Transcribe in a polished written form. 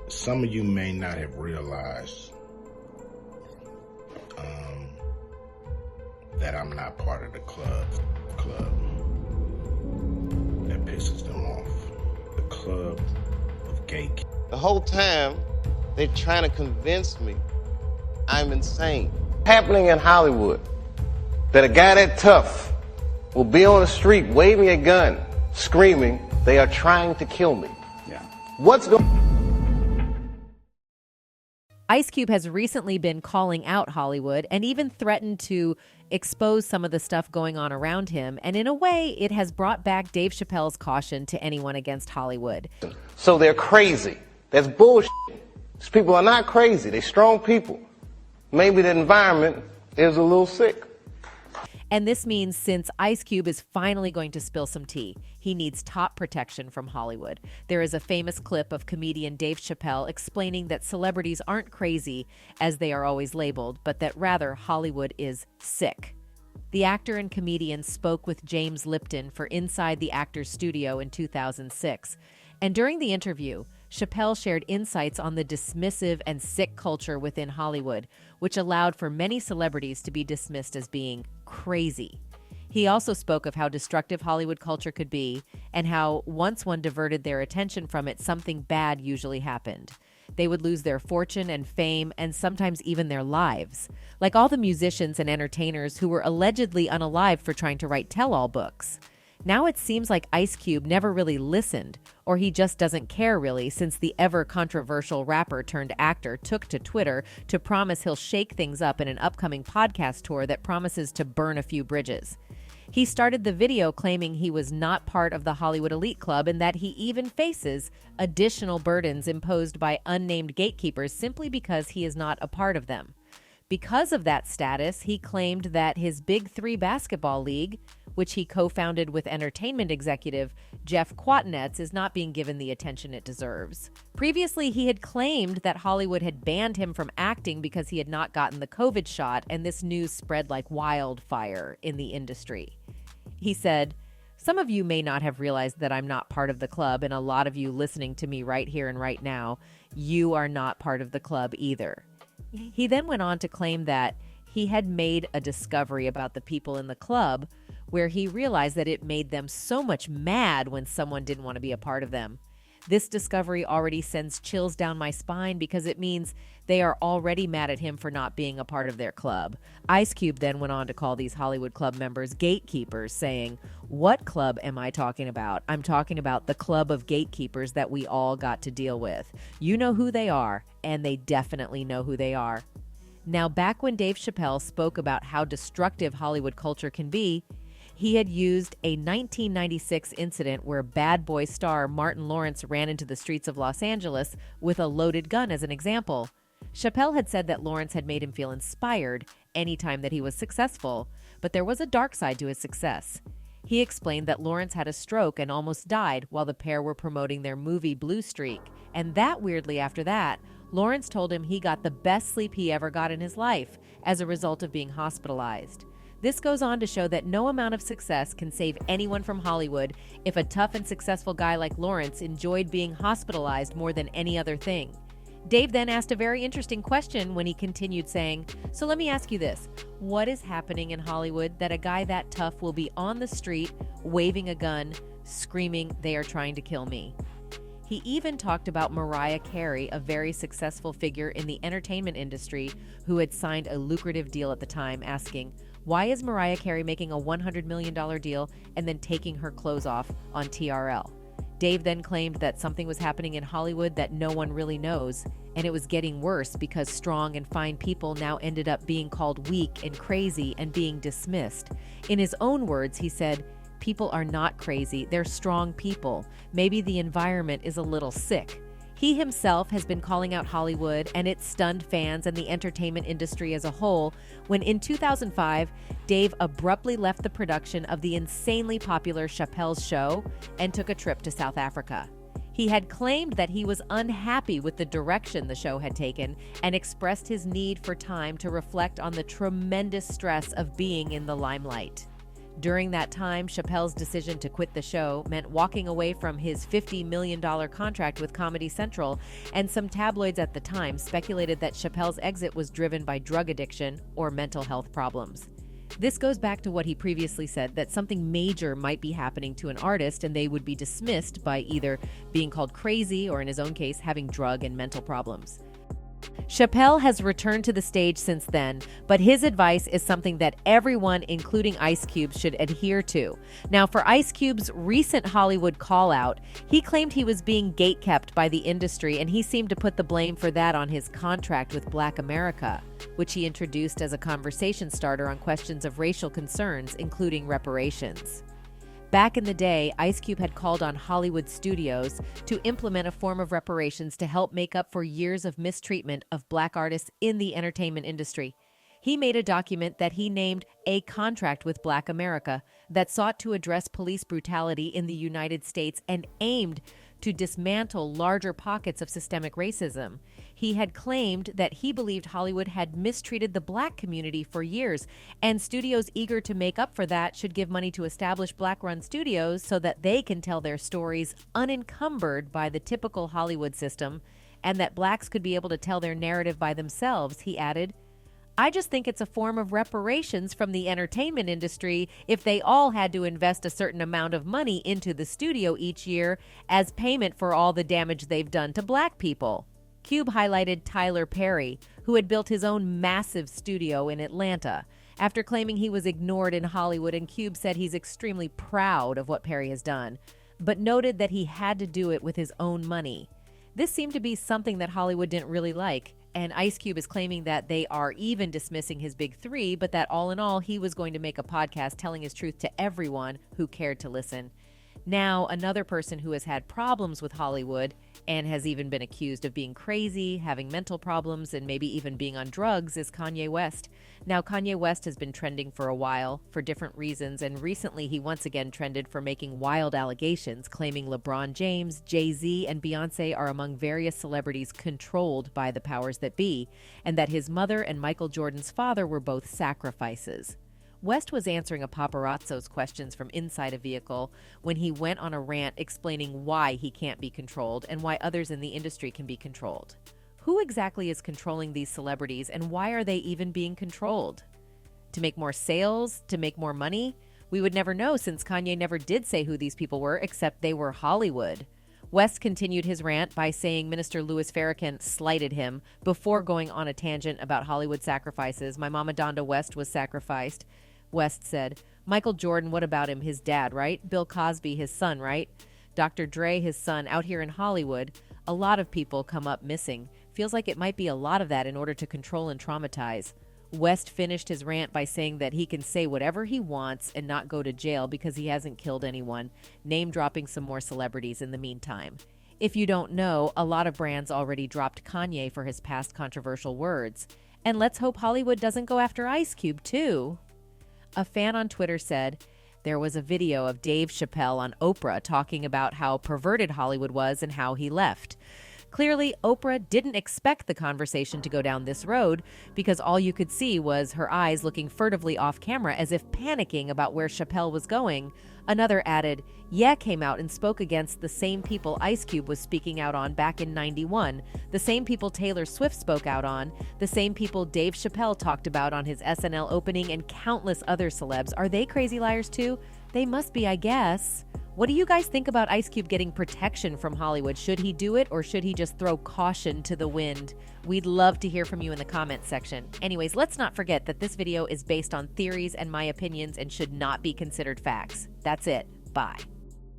Some of you may not have realized that I'm not part of the club. That pisses them off. The club of gatekeepers. The whole time, they're trying to convince me I'm insane. Happening in Hollywood, that a guy that tough will be on the street waving a gun, screaming, "They are trying to kill me." Yeah. What's going on? Ice Cube has recently been calling out Hollywood and even threatened to expose some of the stuff going on around him. And in a way, it has brought back Dave Chappelle's caution to anyone against Hollywood. So they're crazy. That's bullshit. These people are not crazy. They're strong people. Maybe the environment is a little sick. And this means since Ice Cube is finally going to spill some tea, he needs top protection from Hollywood. There is a famous clip of comedian Dave Chappelle explaining that celebrities aren't crazy, as they are always labeled, but that rather Hollywood is sick. The actor and comedian spoke with James Lipton for Inside the Actor's Studio in 2006. And during the interview, Chappelle shared insights on the dismissive and sick culture within Hollywood, which allowed for many celebrities to be dismissed as being crazy. He also spoke of how destructive Hollywood culture could be and how once one diverted their attention from it, something bad usually happened. They would lose their fortune and fame and sometimes even their lives, like all the musicians and entertainers who were allegedly unalived for trying to write tell-all books. Now it seems like Ice Cube never really listened, or he just doesn't care really, since the ever-controversial rapper turned actor took to Twitter to promise he'll shake things up in an upcoming podcast tour that promises to burn a few bridges. He started the video claiming he was not part of the Hollywood elite club and that he even faces additional burdens imposed by unnamed gatekeepers simply because he is not a part of them. Because of that status, he claimed that his Big Three basketball league, which he co-founded with entertainment executive Jeff Quatnetz, is not being given the attention it deserves. Previously, he had claimed that Hollywood had banned him from acting because he had not gotten the COVID shot, and this news spread like wildfire in the industry. He said, "Some of you may not have realized that I'm not part of the club, and a lot of you listening to me right here and right now, you are not part of the club either." He then went on to claim that he had made a discovery about the people in the club where he realized that it made them so much mad when someone didn't want to be a part of them. This discovery already sends chills down my spine because it means they are already mad at him for not being a part of their club. Ice Cube then went on to call these Hollywood club members gatekeepers, saying, "What club am I talking about? I'm talking about the club of gatekeepers that we all got to deal with. You know who they are, and they definitely know who they are." Now, back when Dave Chappelle spoke about how destructive Hollywood culture can be, he had used a 1996 incident where Bad Boy star Martin Lawrence ran into the streets of Los Angeles with a loaded gun as an example. Chappelle had said that Lawrence had made him feel inspired anytime that he was successful, but there was a dark side to his success. He explained that Lawrence had a stroke and almost died while the pair were promoting their movie Blue Streak, and that weirdly after that, Lawrence told him he got the best sleep he ever got in his life as a result of being hospitalized. This goes on to show that no amount of success can save anyone from Hollywood if a tough and successful guy like Lawrence enjoyed being hospitalized more than any other thing. Dave then asked a very interesting question when he continued saying, "So let me ask you this. What is happening in Hollywood that a guy that tough will be on the street, waving a gun, screaming, 'They are trying to kill me'?" He even talked about Mariah Carey, a very successful figure in the entertainment industry who had signed a lucrative deal at the time, asking, "Why is Mariah Carey making a $100 million deal and then taking her clothes off on TRL?" Dave then claimed that something was happening in Hollywood that no one really knows, and it was getting worse because strong and fine people now ended up being called weak and crazy and being dismissed. In his own words, he said, "People are not crazy, they're strong people. Maybe the environment is a little sick." He himself has been calling out Hollywood, and it stunned fans and the entertainment industry as a whole when in 2005, Dave abruptly left the production of the insanely popular Chappelle's Show and took a trip to South Africa. He had claimed that he was unhappy with the direction the show had taken and expressed his need for time to reflect on the tremendous stress of being in the limelight. During that time, Chappelle's decision to quit the show meant walking away from his $50 million contract with Comedy Central, and some tabloids at the time speculated that Chappelle's exit was driven by drug addiction or mental health problems. This goes back to what he previously said, that something major might be happening to an artist and they would be dismissed by either being called crazy or, in his own case, having drug and mental problems. Chappelle has returned to the stage since then, but his advice is something that everyone, including Ice Cube, should adhere to. Now, for Ice Cube's recent Hollywood call-out, he claimed he was being gatekept by the industry, and he seemed to put the blame for that on his contract with Black America, which he introduced as a conversation starter on questions of racial concerns, including reparations. Back in the day, Ice Cube had called on Hollywood studios to implement a form of reparations to help make up for years of mistreatment of Black artists in the entertainment industry. He made a document that he named A Contract with Black America that sought to address police brutality in the United States and aimed to dismantle larger pockets of systemic racism. He had claimed that he believed Hollywood had mistreated the Black community for years, and studios eager to make up for that should give money to establish Black-run studios so that they can tell their stories unencumbered by the typical Hollywood system, and that Blacks could be able to tell their narrative by themselves, he added. I just think it's a form of reparations from the entertainment industry if they all had to invest a certain amount of money into the studio each year as payment for all the damage they've done to Black people. Cube highlighted Tyler Perry, who had built his own massive studio in Atlanta. After claiming he was ignored in Hollywood, and Cube said he's extremely proud of what Perry has done, but noted that he had to do it with his own money. This seemed to be something that Hollywood didn't really like, and Ice Cube is claiming that they are even dismissing his big three, but that all in all, he was going to make a podcast telling his truth to everyone who cared to listen. Now, another person who has had problems with Hollywood and has even been accused of being crazy, having mental problems, and maybe even being on drugs is Kanye West. Now, Kanye West has been trending for a while for different reasons, and recently he once again trended for making wild allegations, claiming LeBron James, Jay-Z, and Beyonce are among various celebrities controlled by the powers that be, and that his mother and Michael Jordan's father were both sacrifices. West was answering a paparazzo's questions from inside a vehicle when he went on a rant explaining why he can't be controlled and why others in the industry can be controlled. Who exactly is controlling these celebrities, and why are they even being controlled? To make more sales? To make more money? We would never know, since Kanye never did say who these people were, except they were Hollywood. West continued his rant by saying Minister Louis Farrakhan slighted him before going on a tangent about Hollywood sacrifices. My mama Donda West was sacrificed. West said, Michael Jordan, what about him? His dad, right? Bill Cosby, his son, right? Dr. Dre, his son, out here in Hollywood. A lot of people come up missing. Feels like it might be a lot of that in order to control and traumatize. West finished his rant by saying that he can say whatever he wants and not go to jail because he hasn't killed anyone, name-dropping some more celebrities in the meantime. If you don't know, a lot of brands already dropped Kanye for his past controversial words. And let's hope Hollywood doesn't go after Ice Cube, too. A fan on Twitter said there was a video of Dave Chappelle on Oprah talking about how perverted Hollywood was and how he left. Clearly, Oprah didn't expect the conversation to go down this road because all you could see was her eyes looking furtively off camera as if panicking about where Chappelle was going. Another added, "Yeah" came out and spoke against the same people Ice Cube was speaking out on back in '91, the same people Taylor Swift spoke out on, the same people Dave Chappelle talked about on his SNL opening, and countless other celebs. Are they crazy liars too? They must be, I guess. What do you guys think about Ice Cube getting protection from Hollywood? Should he do it, or should he just throw caution to the wind? We'd love to hear from you in the comments section. Anyways, let's not forget that this video is based on theories and my opinions and should not be considered facts. That's it. Bye.